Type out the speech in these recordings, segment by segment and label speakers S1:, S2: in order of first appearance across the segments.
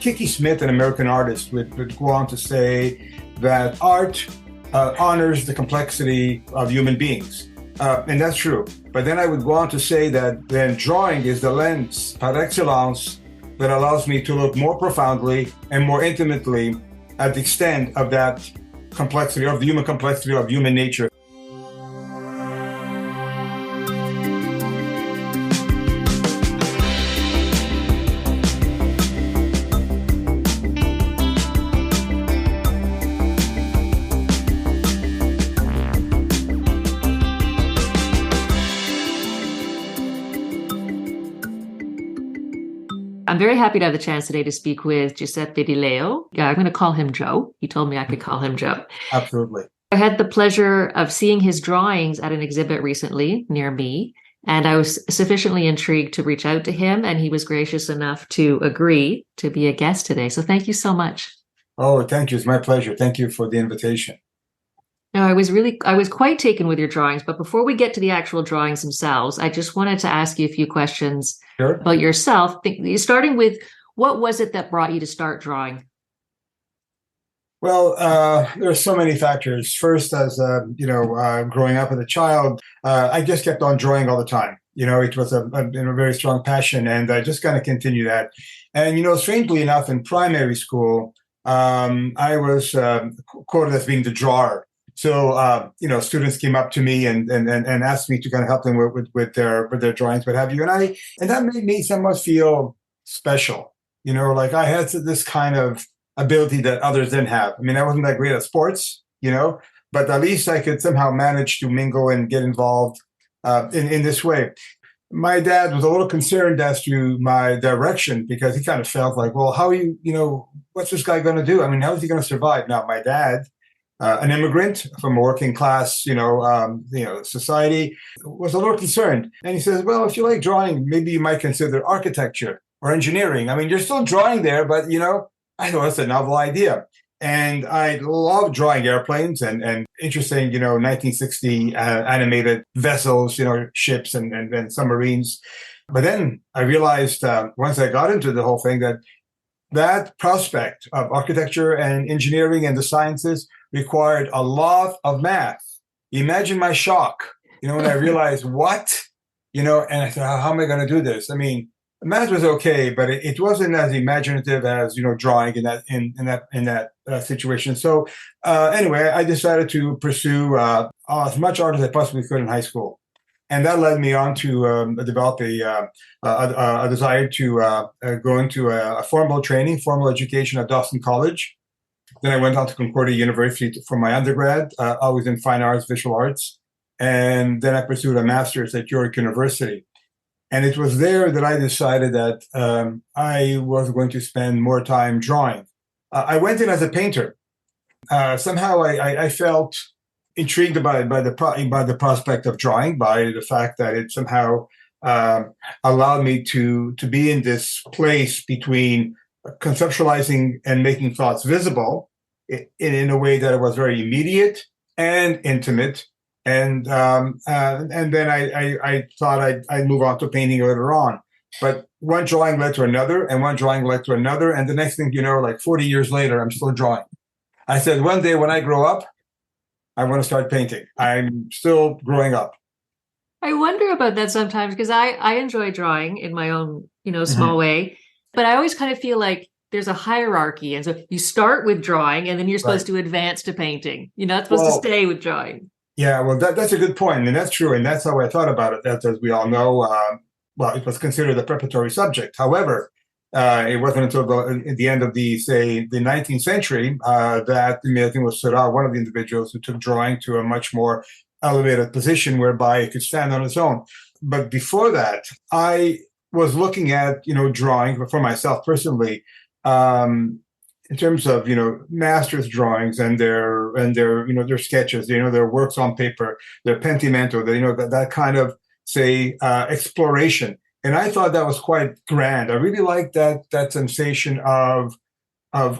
S1: Kiki Smith, an American artist, would go on to say that art honors the complexity of human beings. And that's true. But then I would go on to say that then drawing is the lens par excellence that allows me to look more profoundly and more intimately at the extent of that complexity, of the human complexity, of human nature.
S2: I'm very happy to have the chance today to speak with Giuseppe Di Leo. I'm going to call him Joe. He told me I could call him Joe.
S1: Absolutely.
S2: I had the pleasure of seeing his drawings at an exhibit recently near me, and I was sufficiently intrigued to reach out to him, and he was gracious enough to agree to be a guest today. So thank you so much.
S1: Oh, thank you. It's my pleasure. Thank you for the invitation.
S2: No, I was quite taken with your drawings, but before we get to the actual drawings themselves, I just wanted to ask you a few questions about yourself. Starting with, what was it that brought you to start drawing?
S1: Well, there are so many factors. First, as growing up as a child, I just kept on drawing all the time. It was a very strong passion, and I just kind of continue that. And strangely enough, in primary school, I was quoted as being the drawer. So, students came up to me and asked me to kind of help them with their drawings, what have you. And that made me somewhat feel special, like I had this kind of ability that others didn't have. I mean, I wasn't that great at sports, but at least I could somehow manage to mingle and get involved in this way. My dad was a little concerned as to my direction because he kind of felt like, well, how are you, what's this guy going to do? I mean, how is he going to survive? Now, my dad, an immigrant from a working class, society, was a little concerned. And he says, well, if you like drawing, maybe you might consider architecture or engineering. I mean, you're still drawing there, but, I thought that's a novel idea. And I love drawing airplanes and interesting, 1960 animated vessels, ships and submarines. But then I realized once I got into the whole thing that prospect of architecture and engineering and the sciences required a lot of math. Imagine my shock, when I realized what, and I thought, how am I going to do this? I mean, math was okay, but it wasn't as imaginative as, drawing in that situation. So anyway, I decided to pursue as much art as I possibly could in high school. And that led me on to develop a desire to go into a formal education at Dawson College. Then I went on to Concordia University for my undergrad, always in fine arts, visual arts. And then I pursued a master's at York University. And it was there that I decided that I was going to spend more time drawing. I went in as a painter. Somehow I felt intrigued by the prospect of drawing, by the fact that it somehow allowed me to be in this place between conceptualizing and making thoughts visible in a way that it was very immediate and intimate. And then I thought I'd move on to painting later on. But one drawing led to another, and one drawing led to another. And the next thing you know, like 40 years later, I'm still drawing. I said, one day when I grow up, I want to start painting. I'm still growing up.
S2: I wonder about that sometimes because I enjoy drawing in my own, small way. But I always kind of feel like there's a hierarchy. And so you start with drawing and then you're supposed to advance to painting. You're not supposed to stay with drawing.
S1: Yeah, well, that's a good point. And that's true. And that's how I thought about it. That, as we all know, it was considered a preparatory subject. However, it wasn't until the end of the 19th century that I think was Seurat, one of the individuals who took drawing to a much more elevated position whereby it could stand on its own. But before that, I was looking at, drawing for myself personally, in terms of, master's drawings and their their sketches, their works on paper, their pentimento, that kind of, exploration. And I thought that was quite grand. I really liked that sensation of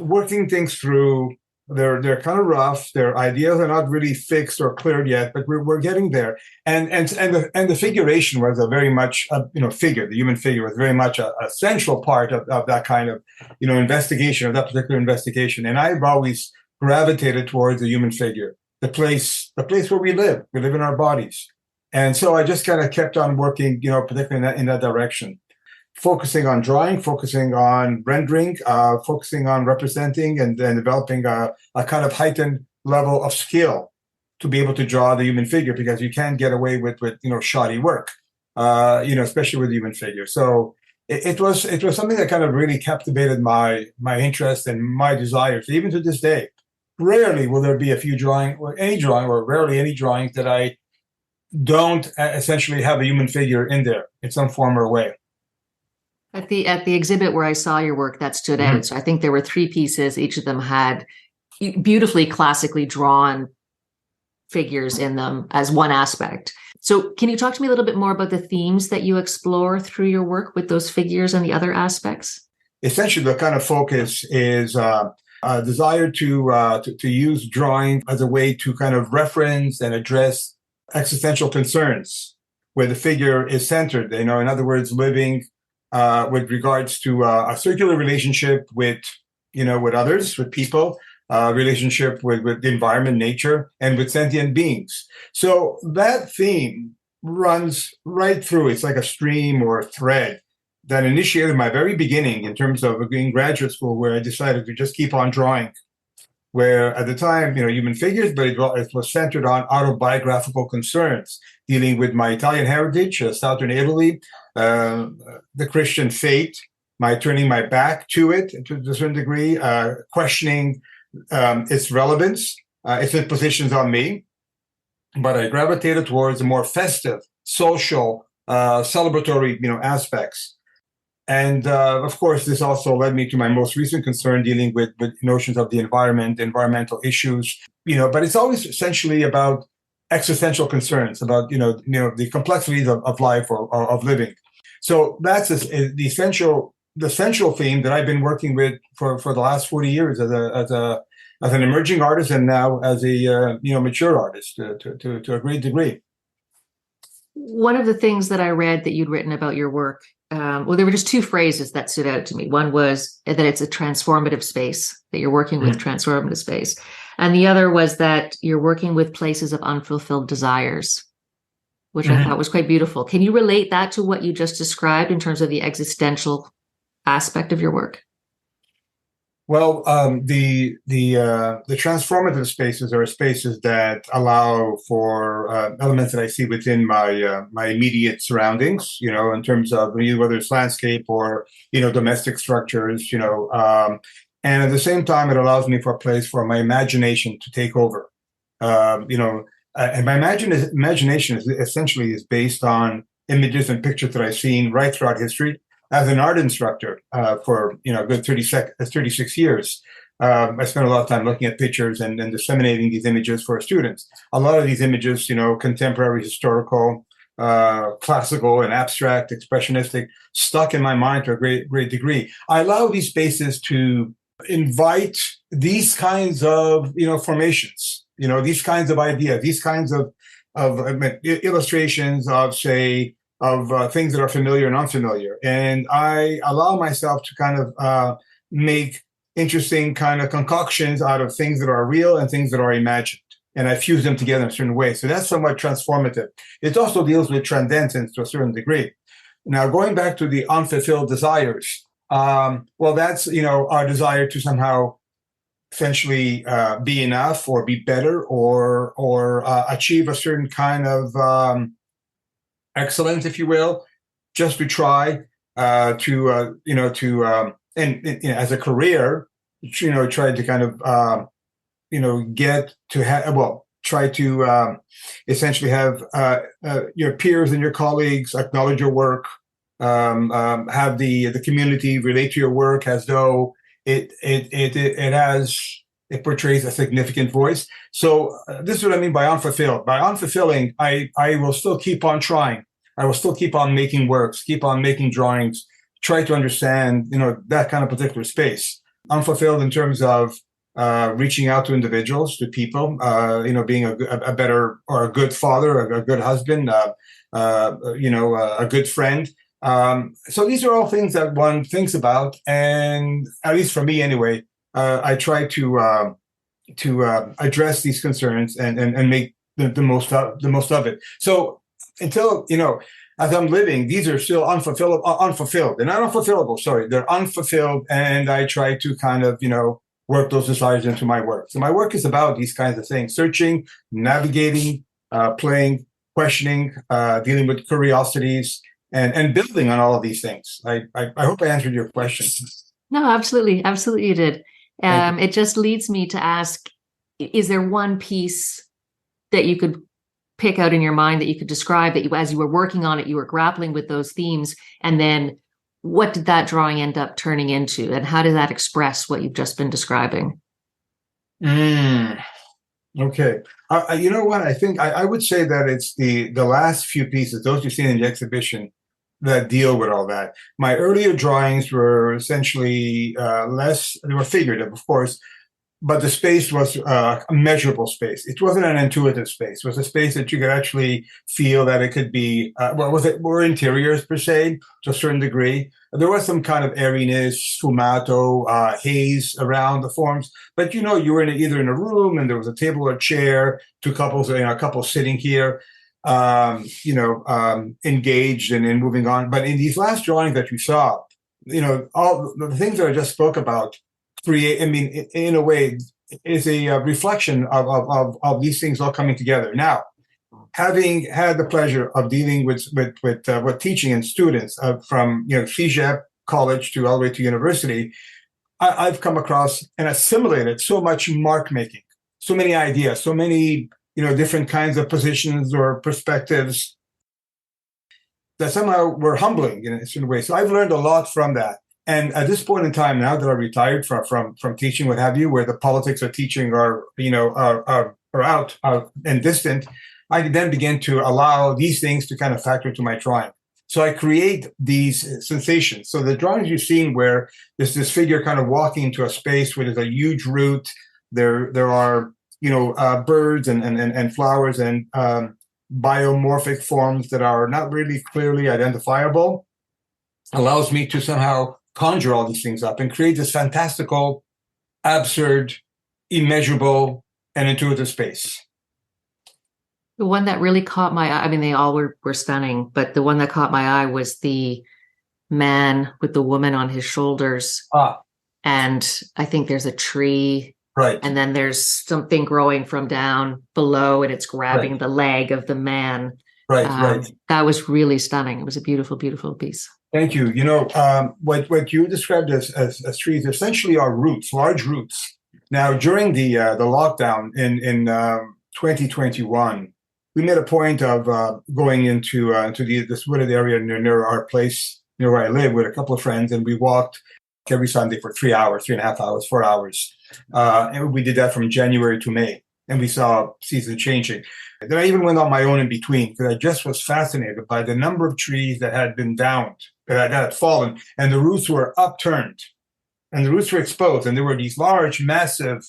S1: working things through They're kind of rough. Their ideas are not really fixed or cleared yet, but we're getting there. And the figuration was a very much figure. The human figure was very much a central part of that kind of investigation, of that particular investigation. And I've always gravitated towards the human figure, the place where we live. We live in our bodies, and so I just kind of kept on working, particularly in that direction. Focusing on drawing, focusing on rendering, focusing on representing and developing a kind of heightened level of skill to be able to draw the human figure, because you can't get away with shoddy work, especially with the human figure. So it was something that kind of really captivated my interest and my desires, even to this day. Rarely will there be rarely any drawings that I don't essentially have a human figure in there in some form or way.
S2: At the exhibit where I saw your work, that stood out. So I think there were 3 pieces. Each of them had beautifully classically drawn figures in them as one aspect. So can you talk to me a little bit more about the themes that you explore through your work with those figures and the other aspects?
S1: Essentially, the kind of focus is a desire to use drawing as a way to kind of reference and address existential concerns where the figure is centered. In other words, living with regards to a circular relationship with others, with people, relationship with the environment, nature, and with sentient beings. So that theme runs right through. It's like a stream or a thread that initiated my very beginning in terms of being graduate school, where I decided to just keep on drawing. Where at the time, human figures, but it was centered on autobiographical concerns, dealing with my Italian heritage, southern Italy, the Christian faith, my turning my back to it to a certain degree, questioning its relevance, its impositions on me. But I gravitated towards the more festive, social, celebratory, aspects. And of course, this also led me to my most recent concern, dealing with notions of the environment, environmental issues. But it's always essentially about existential concerns, about the complexities of life or of living. So that's the central theme that I've been working with for the last 40 years as an emerging artist, and now as a mature artist to a great degree.
S2: One of the things that I read that you'd written about your work, there were just 2 phrases that stood out to me. One was that it's a transformative space, that you're working with transformative space. And the other was that you're working with places of unfulfilled desires, which I thought was quite beautiful. Can you relate that to what you just described in terms of the existential aspect of your work?
S1: Well, the transformative spaces are spaces that allow for elements that I see within my immediate surroundings. In terms of whether it's landscape or domestic structures. And at the same time, it allows me for a place for my imagination to take over. And my imagination is based on images and pictures that I've seen right throughout history. As an art instructor for a good 36 years, I spent a lot of time looking at pictures and disseminating these images for students. A lot of these images, contemporary, historical, classical, and abstract, expressionistic, stuck in my mind to a great degree. I allow these spaces to invite these kinds of formations, these kinds of ideas, these kinds of illustrations of, say, things that are familiar and unfamiliar. And I allow myself to kind of make interesting kind of concoctions out of things that are real and things that are imagined. And I fuse them together in a certain way. So that's somewhat transformative. It also deals with transcendence to a certain degree. Now, going back to the unfulfilled desires, well, that's, our desire to somehow essentially be enough or be better or achieve a certain kind of excellence, if you will, just to try as a career, try to kind of, get to have, try to essentially have your peers and your colleagues acknowledge your work, have the community relate to your work as though it portrays a significant voice. So this is what I mean by unfulfilled. By unfulfilling, I will still keep on trying. I will still keep on making works, keep on making drawings, try to understand, that kind of particular space. Unfulfilled in terms of reaching out to individuals, to people, being a better or a good father, a good husband, a good friend. So these are all things that one thinks about, and at least for me anyway, I try to address these concerns and make the most of it. So until as I'm living, these are still unfulfilled. They're not unfulfillable. Sorry, they're unfulfilled, and I try to kind of work those desires into my work. So my work is about these kinds of things: searching, navigating, playing, questioning, dealing with curiosities, and building on all of these things. I hope I answered your question.
S2: No, absolutely. Absolutely, you did. It just leads me to ask, is there one piece that you could pick out in your mind that you could describe that as you were working on it, you were grappling with those themes, and then what did that drawing end up turning into, and how did that express what you've just been describing?
S1: Okay. You know what? I think I would say that it's the last few pieces, those you've seen in the exhibition, that deal with all that. My earlier drawings were essentially they were figurative, of course, but the space was a measurable space. It wasn't an intuitive space. It was a space that you could actually feel that it could be, were interiors per se, to a certain degree. There was some kind of airiness, sfumato, haze around the forms, but you were either in a room and there was a table or a chair, two couples, a couple sitting here, engaged and in moving on. But in these last drawings that you saw, all the things that I just spoke about, in a way, is a reflection of these things all coming together. Now, having had the pleasure of dealing with teaching and students from CEGEP college to all the way to university, I've come across and assimilated so much mark making, so many ideas, so many different kinds of positions or perspectives that somehow were humbling in a certain way. So I've learned a lot from that. And at this point in time, now that I retired from teaching, what have you, where the politics of teaching are out and distant, I then begin to allow these things to kind of factor into my drawing. So I create these sensations. So the drawings you've seen where there's this figure kind of walking into a space where there's a huge root, there are birds and flowers and biomorphic forms that are not really clearly identifiable, allows me to somehow conjure all these things up and create this fantastical, absurd, immeasurable, and intuitive space.
S2: The one that really caught my eye, I mean, they all were stunning, but the one that caught my eye was the man with the woman on his shoulders. And I think there's a tree.
S1: Right.
S2: And then there's something growing from down below, and it's grabbing the leg of the man.
S1: Right.
S2: That was really stunning. It was a beautiful, beautiful piece.
S1: Thank you. What you described as trees essentially are roots, large roots. Now, during the lockdown in 2021, we made a point of going into this wooded area near our place, near where I live, with a couple of friends, and we walked every Sunday for 3 hours, 3.5 hours, 4 hours. And we did that from January to May, and we saw seasons changing. And then I even went on my own in between because I just was fascinated by the number of trees that had been downed, that had fallen, and the roots were upturned, and the roots were exposed, and there were these large, massive,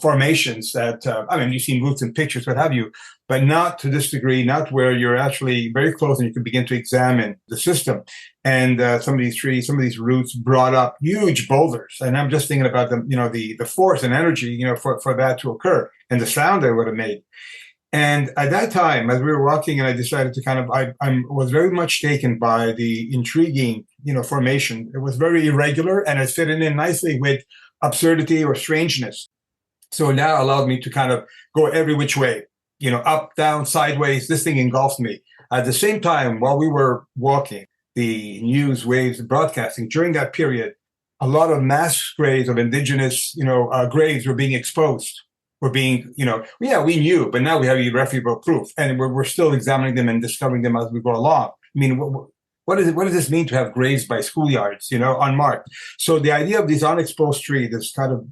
S1: formations that, you've seen roots in pictures, what have you, but not to this degree, not where you're actually very close and you can begin to examine the system. And some of these trees, some of these roots brought up huge boulders. And I'm just thinking about the force and energy, for that to occur, and the sound they would have made. And at that time, as we were walking, and I decided to I was very much taken by the intriguing, formation. It was very irregular, and it fit in nicely with absurdity or strangeness. So now allowed me to kind of go every which way, up, down, sideways. This thing engulfed me. At the same time, while we were walking, the news waves broadcasting during that period, a lot of mass graves of indigenous, graves were being exposed. Were being, we knew, but now we have irrefutable proof, and we're still examining them and discovering them as we go along. I mean, what does this mean to have graves by schoolyards, unmarked? So the idea of these unexposed trees, this kind of,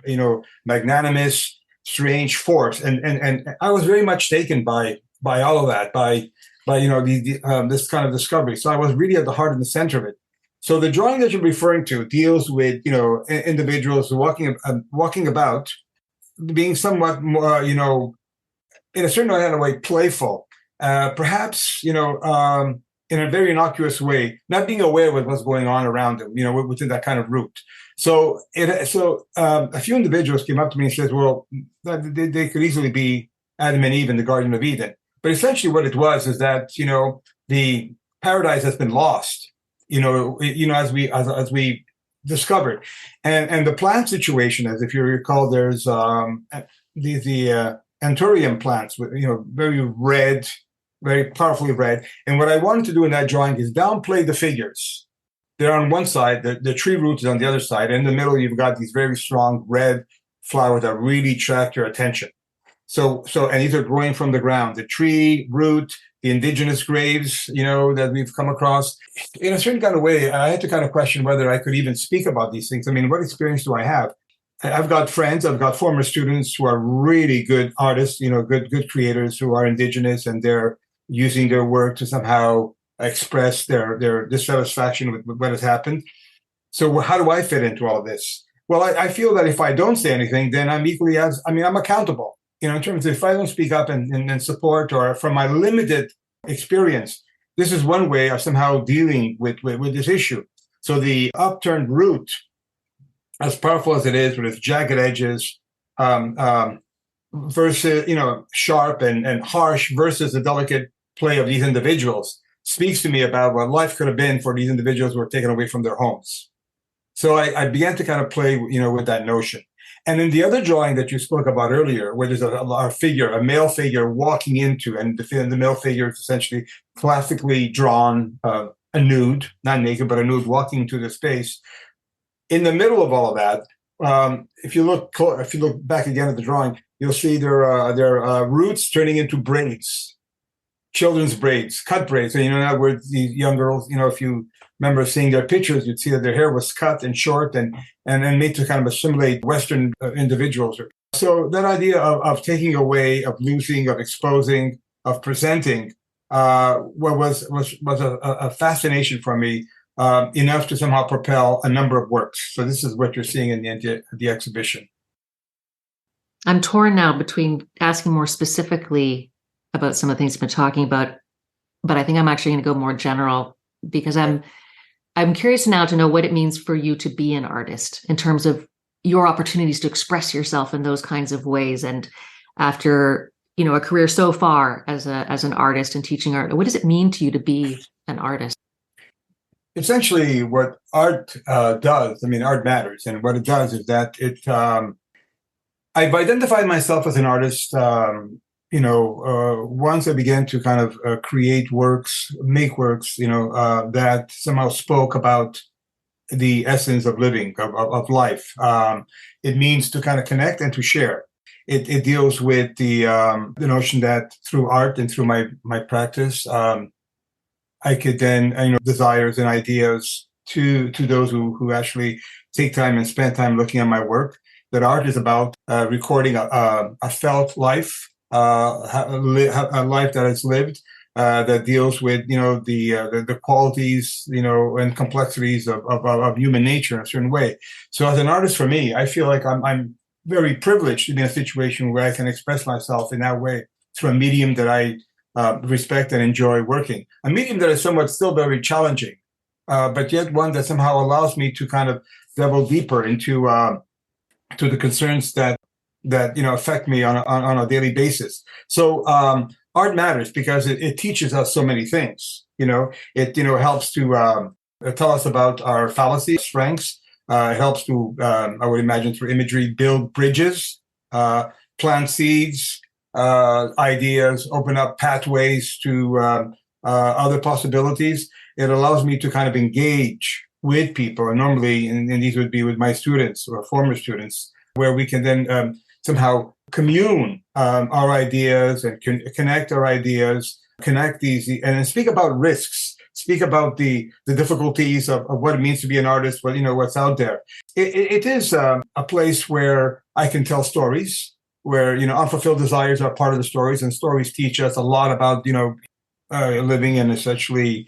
S1: magnanimous, strange force, and I was very much taken by all of that, by this kind of discovery. So I was really at the heart and the center of it. So the drawing that you're referring to deals with, individuals walking about, being somewhat more, in a certain kind of way, playful, perhaps, in a very innocuous way, not being aware of what's going on around them, within that kind of route. So a few individuals came up to me and said, well, they could easily be Adam and Eve in the Garden of Eden. But essentially what it was is that, the paradise has been lost, as we discovered. And the plant situation, as if you recall, there's the anthurium plants with, very red, very powerfully red. And what I wanted to do in that drawing is downplay the figures. They're on one side, the tree root is on the other side. And in the middle, you've got these very strong red flowers that really attract your attention. So, and these are growing from the ground. The tree root, the indigenous graves, that we've come across. In a certain kind of way, I had to kind of question whether I could even speak about these things. I mean, what experience do I have? I've got friends, I've got former students who are really good artists, good creators who are indigenous, and they're using their work to somehow express their dissatisfaction with what has happened. So how do I fit into all of this? Well, I feel that if I don't say anything, then I'm I'm accountable. In terms of if I don't speak up and support, or from my limited experience, this is one way of somehow dealing with this issue. So the upturned root, as powerful as it is with its jagged edges, versus, sharp and harsh versus the delicate play of these individuals, speaks to me about what life could have been for these individuals who were taken away from their homes. So I began to kind of play, with that notion. And in the other drawing that you spoke about earlier, where there's a male figure walking into, and the male figure is essentially classically drawn, a nude, not naked, but a nude walking into the space. In the middle of all of that, if you look back again at the drawing, you'll see there are roots turning into braids, children's braids, cut braids. So, where these young girls, if you remember seeing their pictures, you'd see that their hair was cut and short and made to kind of assimilate Western individuals. So that idea of taking away, of losing, of exposing, of presenting, was a fascination for me, enough to somehow propel a number of works. So this is what you're seeing in the exhibition.
S2: I'm torn now between asking more specifically about some of the things you've been talking about, but I think I'm actually going to go more general, because I'm curious now to know what it means for you to be an artist in terms of your opportunities to express yourself in those kinds of ways. And after, a career so far as an artist and teaching art, what does it mean to you to be an artist?
S1: Essentially, what art does, art matters. And what it does is that I've identified myself as an artist, once I began to kind of make works, that somehow spoke about the essence of living, of life. It means to kind of connect and to share. It deals with the notion that through art and through my practice, I could then, desires and ideas to those who actually take time and spend time looking at my work, that art is about recording a felt life, a life that is lived, that deals with the qualities and complexities of human nature in a certain way. So as an artist, for me, I feel like I'm very privileged to be in a situation where I can express myself in that way through a medium that I respect and enjoy working. A medium that is somewhat still very challenging, but yet one that somehow allows me to kind of delve deeper into to the concerns that affect me on a daily basis. So art matters because it teaches us so many things. It helps to tell us about our fallacies, strengths. It helps to, I would imagine, through imagery, build bridges, plant seeds, ideas, open up pathways to other possibilities. It allows me to kind of engage with people, and normally, and these would be with my students or former students, where we can then somehow commune our ideas and connect our ideas, connect these, and speak about risks, speak about the difficulties of what it means to be an artist, what's out there. It is a place where I can tell stories, where, unfulfilled desires are part of the stories, and stories teach us a lot about, living and essentially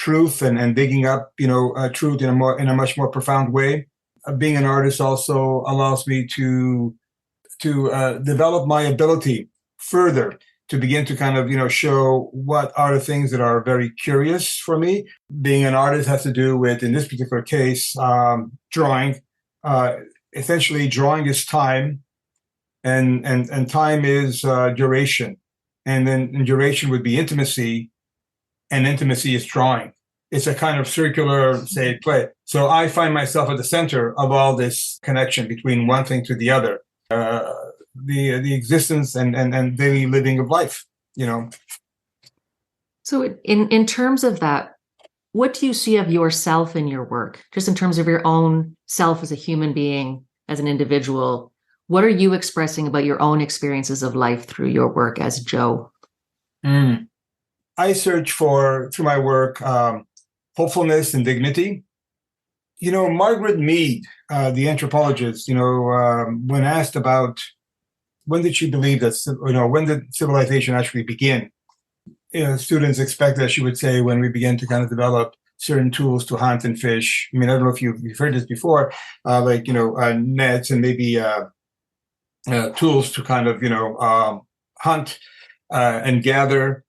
S1: truth and digging up, truth in a much more profound way. Being an artist also allows me to develop my ability further to begin to kind of, show what are the things that are very curious for me. Being an artist has to do with, in this particular case, drawing. Essentially, drawing is time, and time is duration. And then duration would be intimacy, and intimacy is drawing. It's a kind of circular, say, play. So I find myself at the center of all this connection between one thing to the other. The existence and daily living of life,
S2: So in terms of that, what do you see of yourself in your work? Just in terms of your own self as a human being, as an individual, what are you expressing about your own experiences of life through your work as Joe?
S1: I search for, through my work, hopefulness and dignity. Margaret Mead, the anthropologist, when asked about when did she believe that, when did civilization actually begin? Students expect that she would say when we begin to kind of develop certain tools to hunt and fish. I mean, I don't know if you've heard this before, nets and maybe tools to kind of, hunt and gather,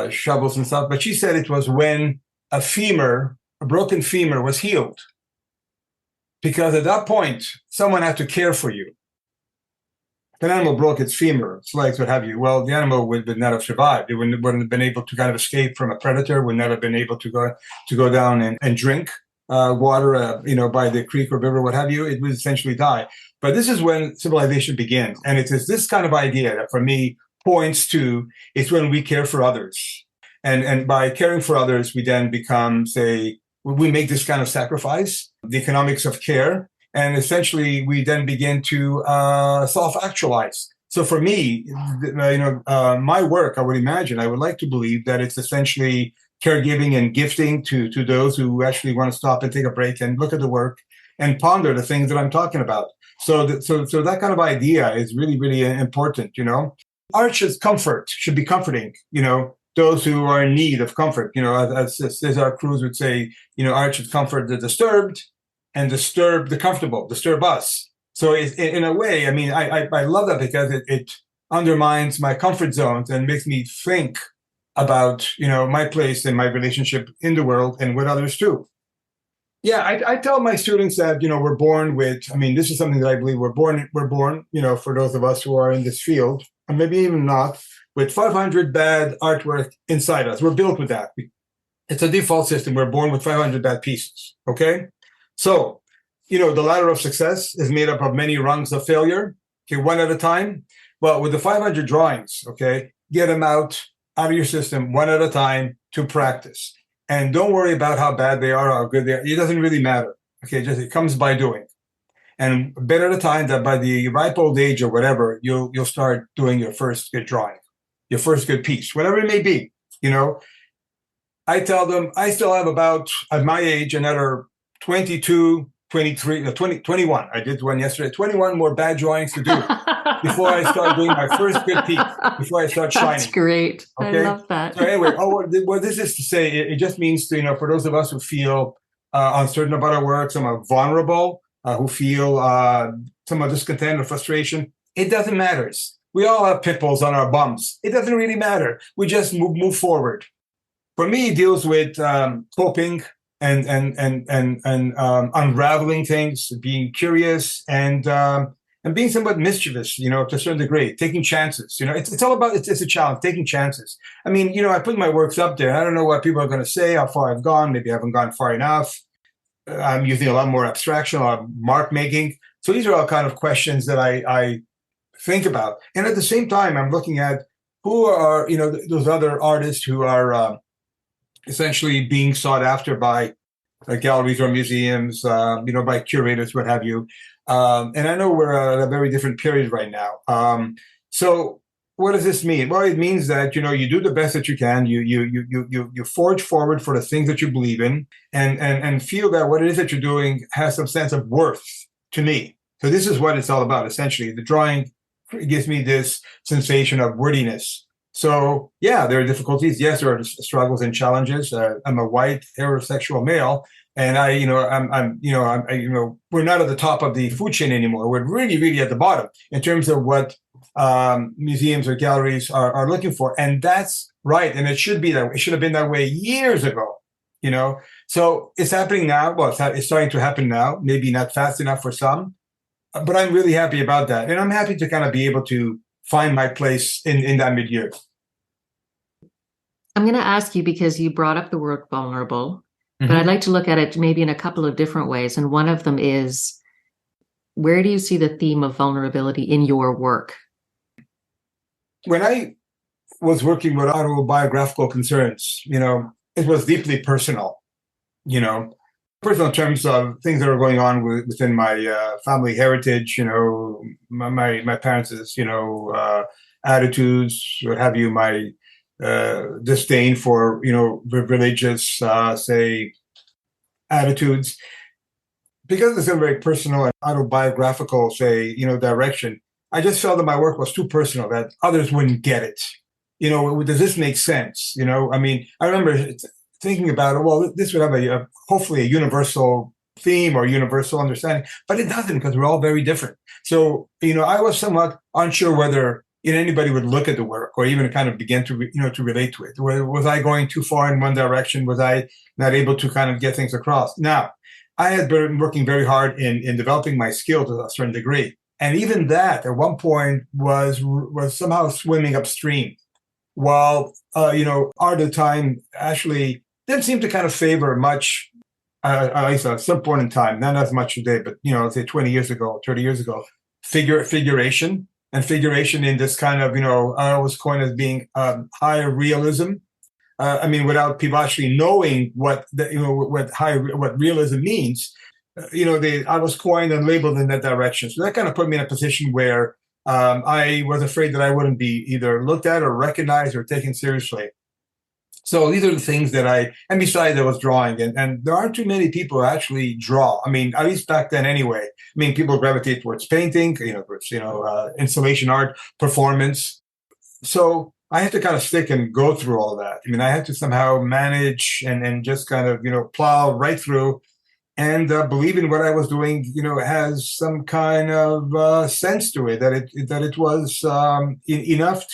S1: shovels and stuff. But she said it was when a broken femur was healed. Because at that point, someone had to care for you. If an animal broke its femur, its legs, what have you, well, the animal would not have survived. It wouldn't have been able to kind of escape from a predator, would not have been able to go down and drink water, by the creek or river, what have you. It would essentially die. But this is when civilization begins. And it is this kind of idea that, for me, points to it's when we care for others. And by caring for others, we then become, we make this kind of sacrifice, the economics of care, and essentially we then begin to self-actualize. So for me, my work, I would like to believe that it's essentially caregiving and gifting to those who actually want to stop and take a break and look at the work and ponder the things that I'm talking about. So that kind of idea is really, really important. Art should be comforting. Those who are in need of comfort, as Cesar Cruz would say, art should comfort the disturbed and disturb the comfortable, disturb us. So in a way, I mean, I love that because it undermines my comfort zones and makes me think about, my place and my relationship in the world and with others too. Yeah, I tell my students that, we're born with, this is something that I believe we're born, for those of us who are in this field, and maybe even not, with 500 bad artwork inside us. We're built with that. It's a default system. We're born with 500 bad pieces, okay? So, the ladder of success is made up of many rungs of failure, okay, one at a time. Well, with the 500 drawings, okay, get them out of your system one at a time to practice. And don't worry about how bad they are or how good they are. It doesn't really matter, okay? It comes by doing. And a bit at a time, that by the ripe old age or whatever, you'll start doing your first good drawing, your first good piece, whatever it may be. I tell them I still have about, at my age, another 22, 23, 20, 21. I did one yesterday. 21 more bad drawings to do before I start doing my first good piece, before I start shining.
S2: That's great. Okay? I love that.
S1: So anyway, what this is to say, it just means to, for those of us who feel uncertain about our work, some are vulnerable, who feel some are discontent or frustration, it doesn't matter. We all have pimples on our bums. It doesn't really matter. We just move forward. For me, it deals with coping and unraveling things, being curious and being somewhat mischievous, to a certain degree, taking chances. It's all about, it's a challenge, taking chances. I put my works up there. I don't know what people are going to say, how far I've gone. Maybe I haven't gone far enough. I'm using a lot more abstraction, a lot of mark making. So these are all kind of questions that I think about. And at the same time, I'm looking at who are, those other artists who are essentially being sought after by galleries or museums, by curators, what have you. And I know we're at a very different period right now. So what does this mean? Well, it means that, you do the best that you can. You forge forward for the things that you believe in and feel that what it is that you're doing has some sense of worth to me. So this is what it's all about. Essentially, the drawing gives me this sensation of worthiness, So yeah, there are difficulties. Yes, there are struggles and challenges. I'm a white heterosexual male, and we're not at the top of the food chain anymore. We're really, really at the bottom in terms of what museums or galleries are looking for, and that's right. And it should be that way. It should have been that way years ago. So it's happening now. Well, it's starting to happen now. Maybe not fast enough for some, but I'm really happy about that, and I'm happy to kind of be able to find my place in that milieu.
S2: I'm going to ask you because you brought up the word vulnerable, but I'd
S1: Mm-hmm.
S2: like to look at it maybe in a couple of different ways. And one of them is, where do you see the theme of vulnerability in your work?
S1: When I was working with autobiographical concerns, it was deeply personal, you know, personal in terms of things that are going on within my family heritage, my parents', attitudes, what have you, my disdain for, religious, say, attitudes. Because it's a very personal and autobiographical, say, direction, I just felt that my work was too personal, that others wouldn't get it. Does this make sense? I mean, I remember thinking about it. Well, this would have hopefully a universal theme or universal understanding, but it doesn't because we're all very different. So, I was somewhat unsure whether anybody would look at the work or even kind of begin to, to relate to it. Was I going too far in one direction? Was I not able to kind of get things across? Now, I had been working very hard in developing my skill to a certain degree. And even that at one point was somehow swimming upstream. While, art at the time actually didn't seem to kind of favor much, at least at some point in time, not as much today, but, let's say 20 years ago, 30 years ago, figuration and figuration in this kind of, I was coined as being higher realism. I mean, without people actually knowing what realism means, I was coined and labeled in that direction. So that kind of put me in a position where I was afraid that I wouldn't be either looked at or recognized or taken seriously. So these are the things and besides, I was drawing, and there aren't too many people who actually draw. I mean, at least back then anyway. I mean, people gravitate towards painting, towards, installation art, performance. So I had to kind of stick and go through all of that. I mean, I had to somehow manage and just kind of, plow right through and believe in what I was doing, has some kind of sense to it, that it was enough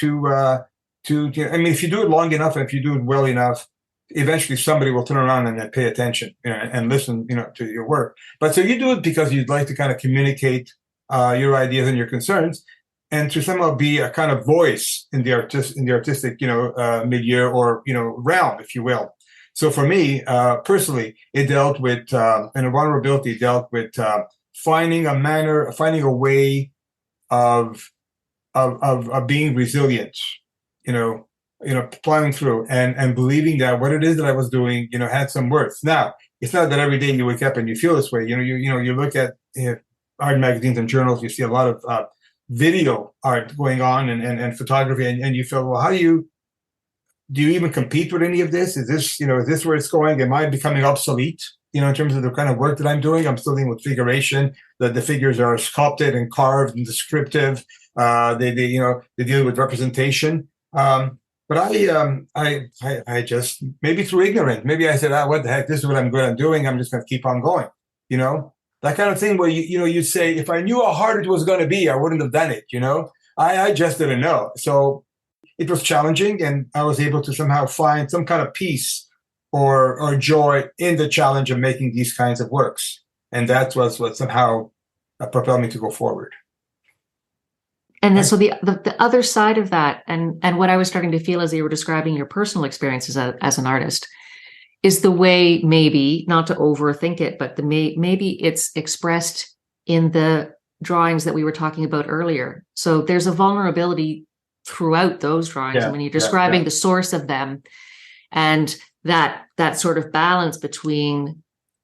S1: I mean, if you do it long enough and if you do it well enough, eventually somebody will turn around and pay attention, and listen, to your work. But so you do it because you'd like to kind of communicate your ideas and your concerns, and to somehow be a kind of voice in the artistic, milieu or realm, if you will. So for me, personally, it dealt with and a vulnerability dealt with finding a way of being resilient, plowing through and believing that what it is that I was doing, had some worth. Now, it's not that every day you wake up and you feel this way. You look at art magazines and journals, you see a lot of video art going on and photography, and you feel, well, how do you even compete with any of this? Is this where it's going? Am I becoming obsolete, in terms of the kind of work that I'm doing? I'm still dealing with figuration, that the figures are sculpted and carved and descriptive. They deal with representation. But I just, maybe through ignorance, maybe I said, what the heck, this is what I'm good at doing. I'm just going to keep on going, that kind of thing where, you'd say, if I knew how hard it was going to be, I wouldn't have done it. I just didn't know. So it was challenging, and I was able to somehow find some kind of peace or joy in the challenge of making these kinds of works. And that was what somehow propelled me to go forward.
S2: And then, so the other side of that, and what I was starting to feel as you were describing your personal experiences as an artist, is the way, maybe not to overthink it, but maybe it's expressed in the drawings that we were talking about earlier. So there's a vulnerability throughout those drawings.
S1: Yeah,
S2: and when you're describing the source of them, and that sort of balance between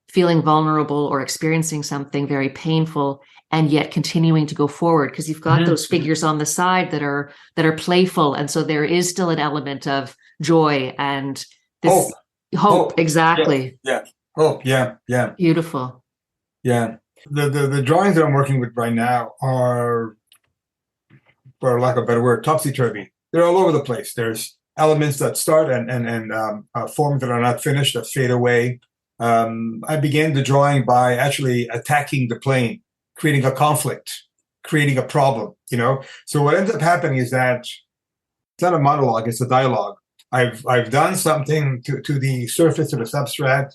S2: feeling vulnerable or experiencing something very painful and yet continuing to go forward, because you've got those figures on the side that are playful, and so there is still an element of joy and this hope. Exactly.
S1: Yeah. Hope. Yeah.
S2: Beautiful.
S1: Yeah. The drawings that I'm working with right now are, for lack of a better word, topsy-turvy. they're all over the place. There's elements that start and forms that are not finished that fade away. I began the drawing by actually attacking the plane, creating a conflict, creating a problem, So what ends up happening is that it's not a monologue, it's a dialogue. I've done something to the surface, to the substrate,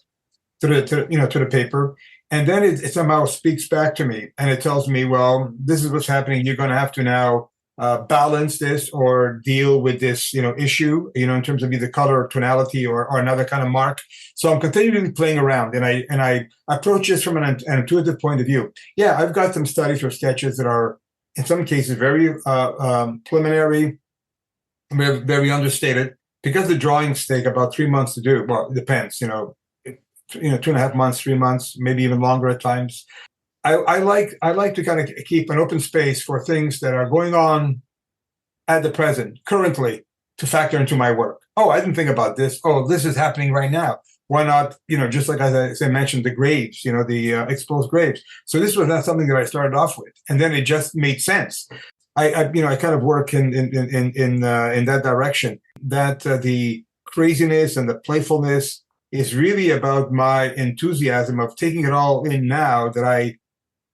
S1: to the paper, and then it somehow speaks back to me, and it tells me, well, this is what's happening. You're going to have to now balance this or deal with this, issue, in terms of either color or tonality or another kind of mark. So I'm continually playing around, and I approach this from an intuitive point of view. Yeah, I've got some studies or sketches that are, in some cases, very preliminary, very understated, because the drawings take about 3 months to do. Well, it depends, 2.5 months, 3 months, maybe even longer at times. I like to kind of keep an open space for things that are going on at the present, currently, to factor into my work. Oh, I didn't think about this. Oh, this is happening right now. Why not, just like as I mentioned, the graves, the exposed graves. So this was not something that I started off with, and then it just made sense. I kind of work in that direction. That the craziness and the playfulness is really about my enthusiasm of taking it all in now that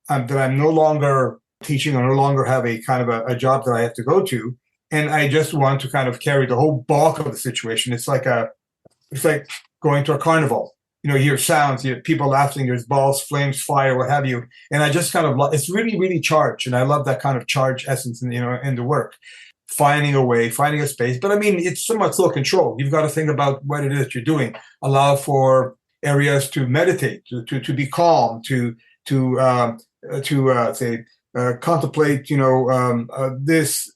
S1: I'm no longer teaching or no longer have a kind of a job that I have to go to. And I just want to kind of carry the whole bulk of the situation. It's like going to a carnival. You hear sounds, you hear people laughing, there's balls, flames, fire, what have you. And I just kind of, it's really, really charged. And I love that kind of charged essence in the work. Finding a way, finding a space. But I mean, it's somewhat still controlled. You've got to think about what it is that you're doing. Allow for areas to meditate, to be calm, to contemplate, this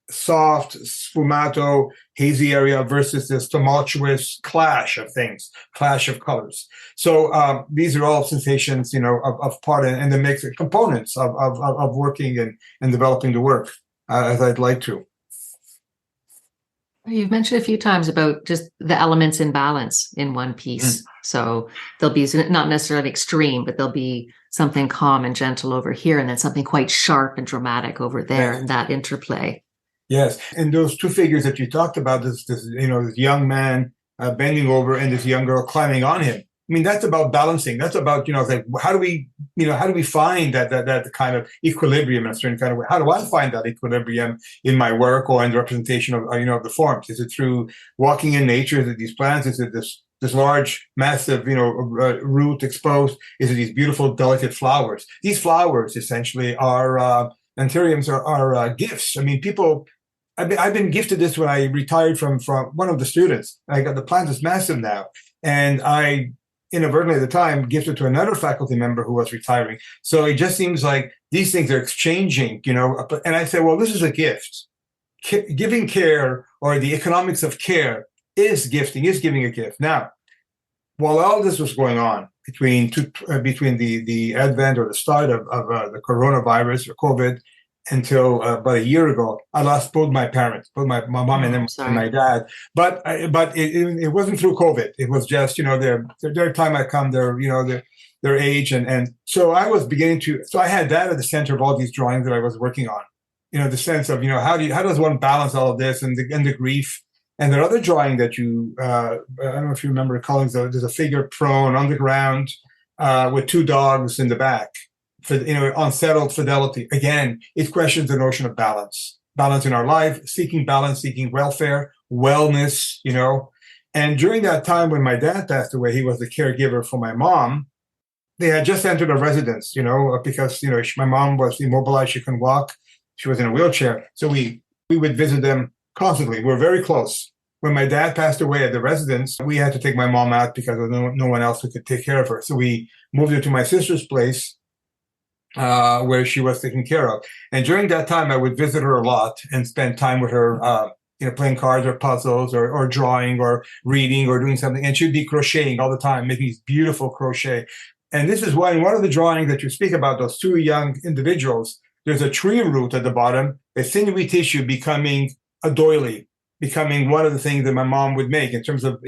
S1: soft, sfumato, hazy area versus this tumultuous clash of things, clash of colors. So these are all sensations, of part and the mix components of working and developing the work as I'd like to.
S2: You've mentioned a few times about just the elements in balance in one piece. So there'll be not necessarily extreme, but there'll be something calm and gentle over here, and then something quite sharp and dramatic over there, and that interplay.
S1: Yes, and those two figures that you talked about, this young man bending over and this young girl climbing on him. I mean, that's about balancing. That's about, how do we find that kind of equilibrium in a certain kind of way? How do I find that equilibrium in my work or in the representation of, the forms? Is it through walking in nature? Is it these plants? Is it this large, massive, root exposed? Is it these beautiful, delicate flowers? These flowers essentially are, anthuriums are gifts. I mean, I've been gifted this when I retired from one of the students. I got the plant is massive now. And I inadvertently at the time gifted to another faculty member who was retiring. So it just seems like these things are exchanging, and I said, well, this is a gift. Giving care, or the economics of care, is giving a gift. Now, while all this was going on between the advent or the start of the coronavirus or COVID until about a year ago, I lost both my parents, both my mom and my dad. But it wasn't through COVID. It was just, their time had come, their age. And so I was so I had that at the center of all these drawings that I was working on, the sense of, how does one balance all of this and the grief. And the other drawing that I don't know if you remember calling, there's a figure prone on the ground with two dogs in the back. For unsettled fidelity. Again, it questions the notion of balance in our life, seeking balance, seeking welfare, wellness, And during that time when my dad passed away, he was the caregiver for my mom. They had just entered a residence, because, my mom was immobilized. She couldn't walk. She was in a wheelchair. So we would visit them constantly. We were very close. When my dad passed away at the residence, we had to take my mom out because there was no one else who could take care of her. So we moved her to my sister's place, where she was taken care of. And during that time, I would visit her a lot and spend time with her, playing cards or puzzles or drawing or reading or doing something. And she'd be crocheting all the time, making these beautiful crochet. And this is why in one of the drawings that you speak about, those two young individuals, there's a tree root at the bottom, a sinewy tissue becoming a doily, becoming one of the things that my mom would make in terms of,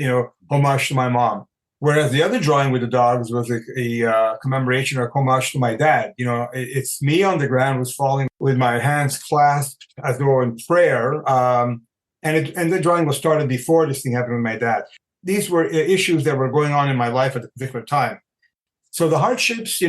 S1: homage to my mom. Whereas the other drawing with the dogs was a commemoration or homage to my dad. It's me on the ground, was falling with my hands clasped as though in prayer, and the drawing was started before this thing happened with my dad. These were issues that were going on in my life at a particular time. So the hardships,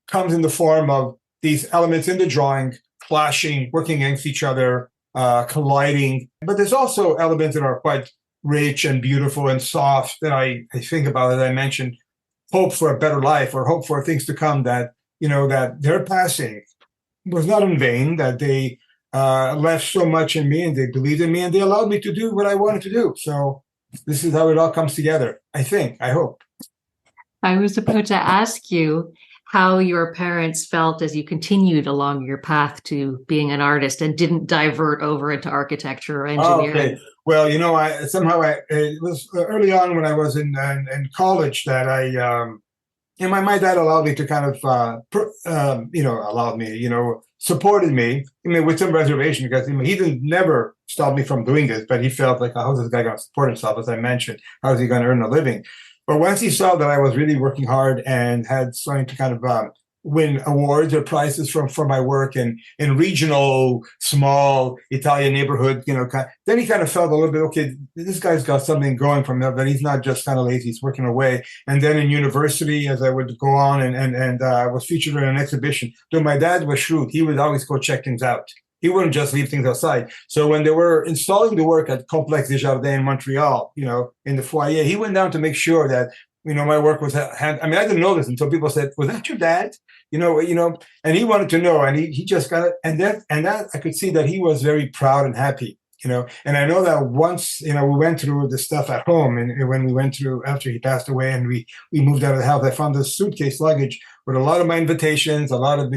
S1: comes in the form of these elements in the drawing clashing, working against each other, colliding. But there's also elements that are quite rich and beautiful and soft that I think about, as I mentioned, hope for a better life or hope for things to come, that, that their passing was not in vain, that they left so much in me and they believed in me and they allowed me to do what I wanted to do. So this is how it all comes together, I hope.
S2: I was about to ask you how your parents felt as you continued along your path to being an artist and didn't divert over into architecture or engineering.
S1: Okay. Well, it was early on when I was in college that my dad allowed me to kind of, supported me, with some reservation, because he didn't never stop me from doing this, but he felt like, how's this guy going to support himself? As I mentioned, how is he going to earn a living? But once he saw that I was really working hard and had starting to kind of win awards or prizes for my work in regional, small Italian neighborhood, then he kind of felt a little bit, okay, this guy's got something going from him, but he's not just kind of lazy, he's working away. And then in university, as I would go on and was featured in an exhibition, though my dad was shrewd, he would always go check things out. He wouldn't just leave things outside. So when they were installing the work at Complexe des Jardins in Montreal, in the foyer, he went down to make sure that, my work was, I didn't know this until people said, was that your dad? And he wanted to know, and he just got it. And that I could see that he was very proud and happy, and I know that once, we went through the stuff at home, and when we went through after he passed away and we moved out of the house, I found this suitcase luggage with a lot of my invitations, a lot of,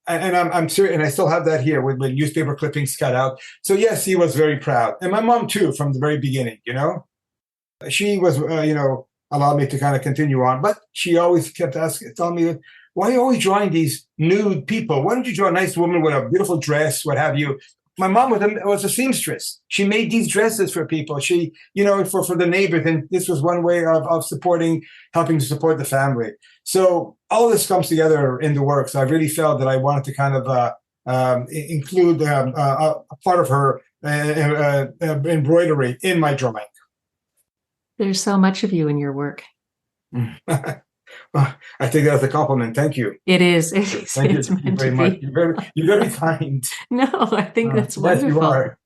S1: and I'm serious, and I still have that here with newspaper clippings cut out. So yes, he was very proud. And my mom too, from the very beginning, she was, allowed me to kind of continue on, but she always kept telling me, why are you always drawing these nude people? Why don't you draw a nice woman with a beautiful dress, what have you? My mom was a seamstress. She made these dresses for people. She, for the neighbors, and this was one way of helping to support the family. So all this comes together in the work. So I really felt that I wanted to kind of include a part of her embroidery in my drawing.
S2: There's so much of you in your work.
S1: Well, I take that as a compliment. Thank you.
S2: It is.
S1: Thank
S2: It's
S1: you
S2: meant
S1: very
S2: to
S1: much.
S2: be.
S1: You're very kind.
S2: No, I think that's wonderful.
S1: Yes, you are.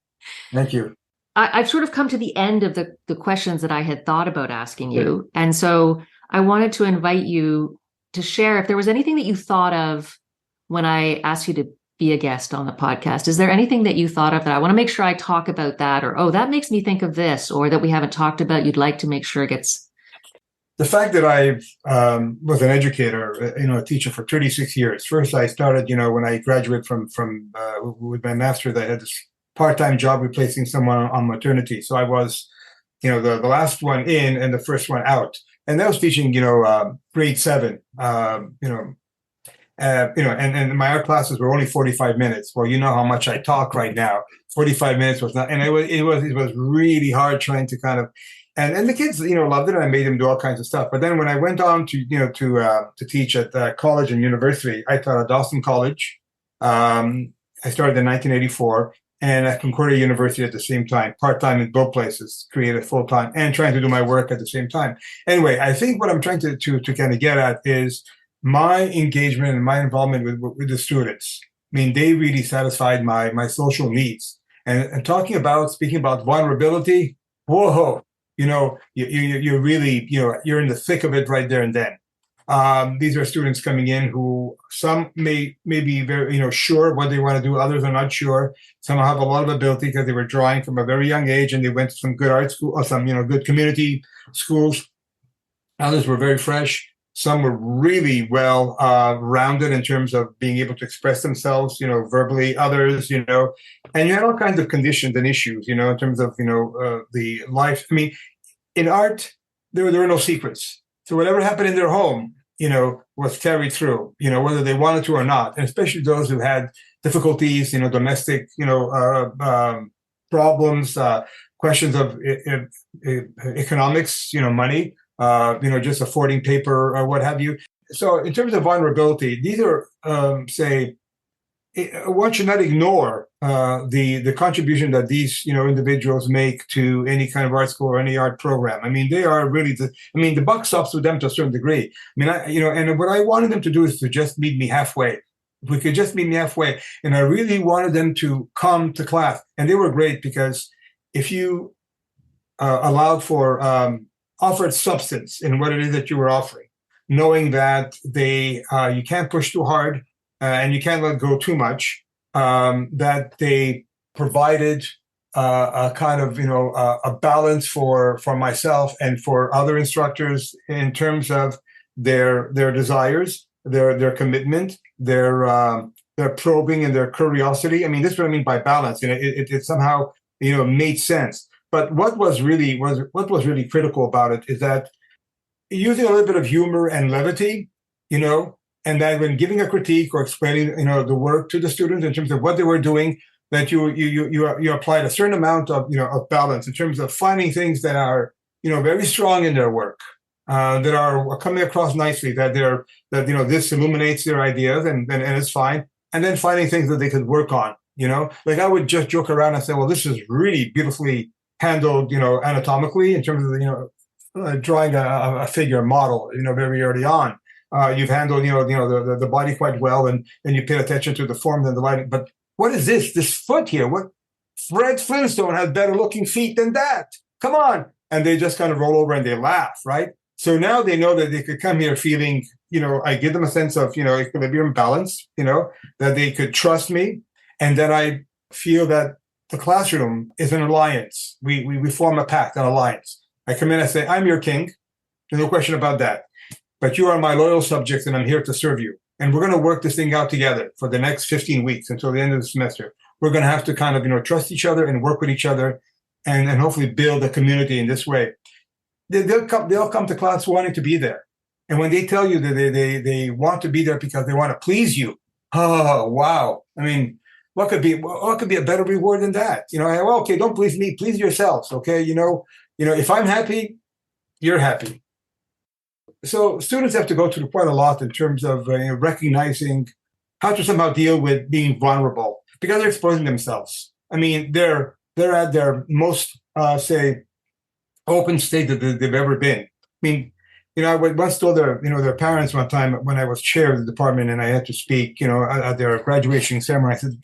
S1: Thank you.
S2: I've sort of come to the end of the questions that I had thought about asking you. And so I wanted to invite you to share if there was anything that you thought of when I asked you to be a guest on the podcast. Is there anything that you thought of that I want to make sure I talk about that, or, oh, that makes me think of this, or that we haven't talked about you'd like to make sure it gets...
S1: The fact that I was an educator, a teacher for 36 years. First, I started, when I graduated from with my master's, I had this part-time job replacing someone on maternity. So I was, the last one in and the first one out. And that was teaching, grade 7, and my art classes were only 45 minutes. Well, you know how much I talk right now. 45 minutes was not, and it was really hard trying to kind of, and the kids, loved it, and I made them do all kinds of stuff. But then when I went on to teach at college and university, I taught at Dawson College. I started in 1984, and at Concordia University at the same time, part-time in both places, created full-time, and trying to do my work at the same time. Anyway, I think what I'm trying to kind of get at is my engagement and my involvement with the students. They really satisfied my social needs. And speaking about vulnerability, whoa, you're really, you're in the thick of it right there and then. These are students coming in who some may be very, sure what they want to do. Others are not sure. Some have a lot of ability because they were drawing from a very young age and they went to some good art school or some, good community schools. Others were very fresh. Some were really well rounded in terms of being able to express themselves, verbally. Others, and you had all kinds of conditions and issues, in terms of, the life. In art, there were no secrets. So whatever happened in their home, was carried through, whether they wanted to or not, and especially those who had difficulties, domestic, problems, questions of economics, money. Just affording paper or what have you. So in terms of vulnerability, these are, one should not ignore the contribution that these individuals make to any kind of art school or any art program. I mean, they are really the buck stops with them to a certain degree. I mean, and what I wanted them to do is to just meet me halfway. If we could just meet me halfway, and I really wanted them to come to class, and they were great because if you allowed for offered substance in what it is that you were offering, knowing that you can't push too hard. And you can't let go too much, that they provided a kind of, a balance for myself and for other instructors in terms of their desires, their commitment, their probing and their curiosity. I mean, this is what I mean by balance. It somehow, made sense. But what was really critical about it is that using a little bit of humor and levity, and that when giving a critique or explaining, the work to the students in terms of what they were doing, that you applied a certain amount of, of balance in terms of finding things that are, very strong in their work, that are coming across nicely, that this illuminates their ideas and it's fine. And then finding things that they could work on, like I would just joke around and say, well, this is really beautifully handled, anatomically in terms of, drawing a figure model, very early on. You've handled, the body quite well, and you paid attention to the form and the lighting. But what is this? This foot here? What? Fred Flintstone has better looking feet than that. Come on! And they just kind of roll over and they laugh, right? So now they know that they could come here feeling, I give them a sense of, equilibrium, balance, that they could trust me, and that I feel that the classroom is an alliance. We form a pact, an alliance. I come in, I say, I'm your king. There's no question about that. But you are my loyal subjects, and I'm here to serve you. And we're going to work this thing out together for the next 15 weeks until the end of the semester. We're going to have to kind of, trust each other and work with each other, and hopefully build a community in this way. They'll come to class wanting to be there. And when they tell you that they want to be there because they want to please you, oh, wow. I mean, what could be a better reward than that? Well, okay, don't please me, please yourselves, okay? If I'm happy, you're happy. So students have to go through quite a lot in terms of recognizing how to somehow deal with being vulnerable because they're exposing themselves. I mean, they're at their most, say, open state that they've ever been. I mean, I once told their parents one time when I was chair of the department and I had to speak, at their graduation ceremony. I said,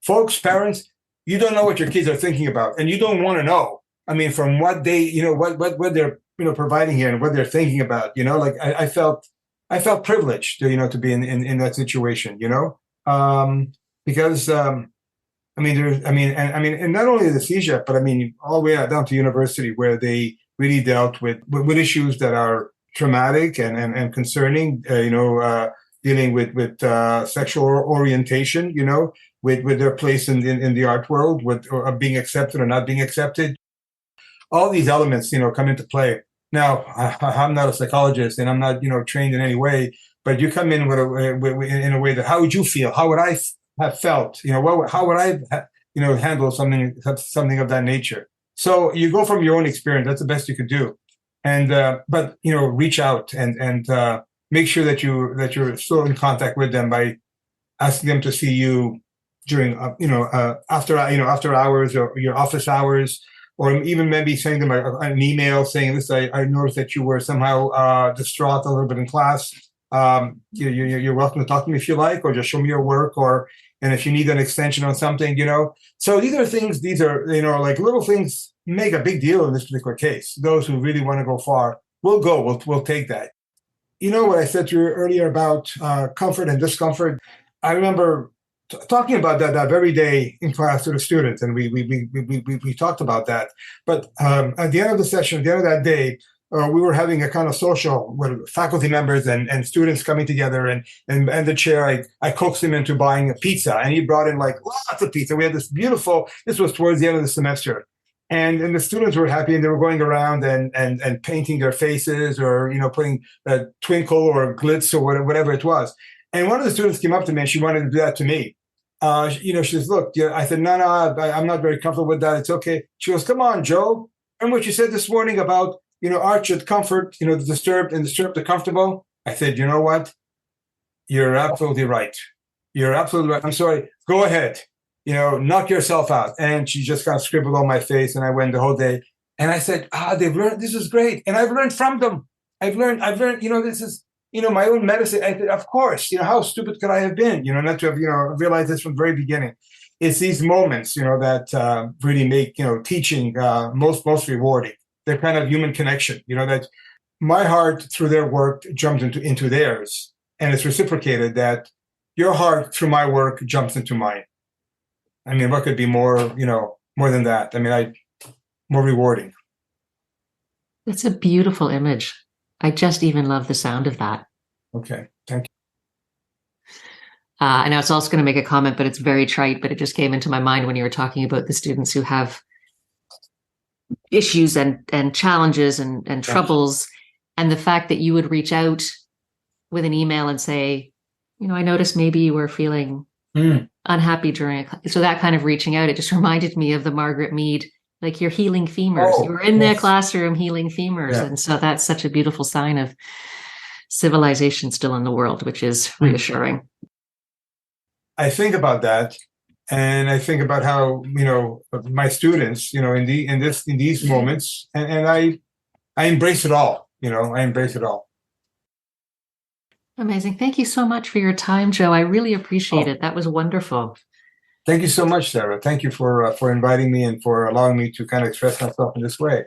S1: folks, parents, you don't know what your kids are thinking about, and you don't want to know. I mean, from what they, what they're providing here and what they're thinking about, like I felt privileged to be in that situation, because and not only the CEGEP, but I mean all the way down to university where they really dealt with issues that are traumatic and concerning, dealing with sexual orientation, with their place in the art world, with or being accepted or not being accepted. All these elements, come into play. Now, I'm not a psychologist and I'm not, trained in any way, but you come in in a way that how would you feel? How would I have felt? How would I, handle something of that nature? So you go from your own experience. That's the best you could do, and but reach out and make sure that you're still in contact with them by asking them to see you during after hours or your office hours. Or even maybe sending them an email saying, "Listen, I noticed that you were somehow distraught a little bit in class. You're welcome to talk to me if you like, or just show me your work, and if you need an extension on something, So these are things. These are like little things make a big deal in this particular case. Those who really want to go far will go. We'll take that. What I said to you earlier about comfort and discomfort. I remember talking about that very day in class to the students, and we talked about that. But at the end of the session, at the end of that day, we were having a kind of social with faculty members and students coming together, and the chair, I coaxed him into buying a pizza, and he brought in like lots of pizza. We had this was towards the end of the semester, and the students were happy, and they were going around and painting their faces or putting a twinkle or glitz or whatever it was. And one of the students came up to me and she wanted to do that to me. She says, look, I said, no, I'm not very comfortable with that. It's okay. She goes, come on, Joe. Remember what you said this morning about, art should comfort, the disturbed and disturb the comfortable? I said, you know what? You're absolutely right. You're absolutely right. I'm sorry. Go ahead. Knock yourself out. And she just kind of scribbled on my face, and I went the whole day. And I said, they've learned. This is great, and I've learned from them. I've learned. This is my own medicine. I said, of course. How stupid could I have been? Not to have realized this from the very beginning. It's these moments, that really make teaching most rewarding. They're kind of human connection. That my heart through their work jumped into theirs, and it's reciprocated that your heart through my work jumps into mine. I mean, what could be more than that? I mean, more rewarding.
S2: That's a beautiful image. I just even love the sound of that.
S1: Okay, thank you.
S2: I know it's also going to make a comment, but it's very trite, but it just came into my mind when you were talking about the students who have issues and challenges and troubles, and the fact that you would reach out with an email and say, I noticed maybe you were feeling unhappy during so that kind of reaching out, it just reminded me of the Margaret Mead, like you're healing femurs. You were in their classroom healing femurs. Yeah. And so that's such a beautiful sign of civilization still in the world, which is reassuring.
S1: I think about that, and I think about how my students, in these moments, and I embrace it all. I embrace it all.
S2: Amazing. Thank you so much for your time, Joe. I really appreciate it. That was wonderful.
S1: Thank you so much, Sarah. Thank you for inviting me and for allowing me to kind of express myself in this way.